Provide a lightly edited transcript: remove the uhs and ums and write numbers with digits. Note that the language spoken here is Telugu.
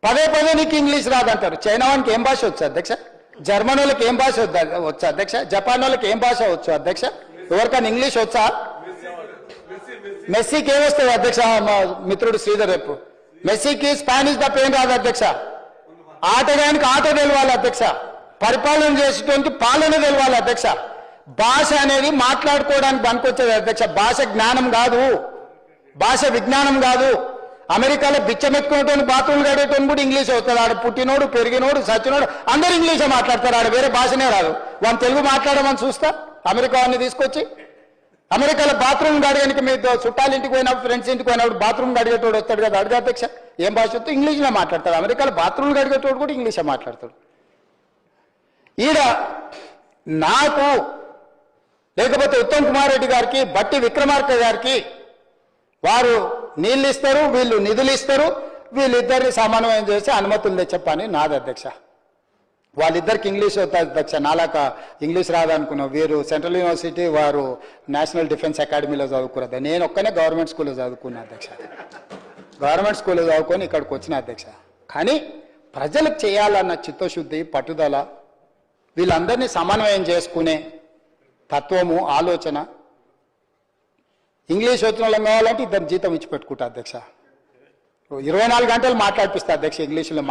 పదే పదే నీకు ఇంగ్లీష్ రాదంటారు. చైనా వానికి ఏం భాష వచ్చు అధ్యక్ష? జర్మన్ వాళ్ళకి ఏం భాష వచ్చు అధ్యక్ష? జపాన్ వాళ్ళకి ఏం భాష వచ్చు అధ్యక్ష? ఎవరికైనా ఇంగ్లీష్ వచ్చా? మెస్సీకి ఏమొస్తుంది అధ్యక్ష? మా మిత్రుడు శ్రీధర్ రేపు మెస్సీకి స్పానిష్ తప్ప ఏం రాదు అధ్యక్ష. ఆటగానికి ఆట తెలవాలి అధ్యక్ష. పరిపాలన చేసేటువంటి పాలన తెలవాలి అధ్యక్ష. భాష అనేది మాట్లాడుకోవడానికి పనికొచ్చేది అధ్యక్ష. భాష జ్ఞానం కాదు, భాష విజ్ఞానం కాదు. అమెరికాలో బిచ్చమెత్తుకునేటువంటి బాత్రూమ్లు గడేటువంటి కూడా ఇంగ్లీష్ అవుతుంది. ఆడ పుట్టినోడు పెరిగినోడు సచ్చినోడు అందరూ ఇంగ్లీషే మాట్లాడతారు. ఆడ వేరే భాషనే రాదు. వాళ్ళు తెలుగు మాట్లాడమని చూస్తా అమెరికా వాడిని తీసుకొచ్చి. అమెరికాలో బాత్రూమ్ గడగడానికి మీరు చుట్టాలు ఇంటికి పోయినప్పుడు ఫ్రెండ్స్ ఇంటికి పోయినప్పుడు బాత్రూమ్ గడిగేటోడు వస్తాడు కదా, అడిగా అధ్యక్ష ఏం భాష వస్తే ఇంగ్లీష్లో మాట్లాడతాడు. అమెరికాలో బాత్రూమ్ గడిగేటోడు కూడా ఇంగ్లీషే మాట్లాడతాడు. ఈడ నాకు లేకపోతే ఉత్తమ్ కుమార్ రెడ్డి గారికి బట్టి విక్రమార్క గారికి వారు నీళ్ళు ఇస్తారు, వీళ్ళు నిధులు ఇస్తారు, వీళ్ళిద్దరిని సమన్వయం చేసి అనుమతులు తెచ్చప్పని నాది అధ్యక్ష. వాళ్ళిద్దరికి ఇంగ్లీష్ అవుతుంది అధ్యక్ష. నాలాక ఇంగ్లీష్ రాదనుకున్నాం. వీరు సెంట్రల్ యూనివర్సిటీ, వారు నేషనల్ డిఫెన్స్ అకాడమీలో చదువుకున్నది. నేను ఒక్కనే గవర్నమెంట్ స్కూల్లో చదువుకున్నా అధ్యక్ష. గవర్నమెంట్ స్కూల్లో చదువుకొని ఇక్కడికి వచ్చిన అధ్యక్ష. కానీ ప్రజలకు చేయాలన్న చిత్తశుద్ధి, పట్టుదల, వీళ్ళందరినీ సమన్వయం చేసుకునే తత్వము, ఆలోచన. ఇంగ్లీష్ వచ్చిన వాళ్ళం కావాలంటే ఇద్దరు జీతం ఇచ్చి పెట్టుకుంటా అధ్యక్ష. 24 గంటలు మాట్లాడిపిస్తా అధ్యక్ష ఇంగ్లీష్లో.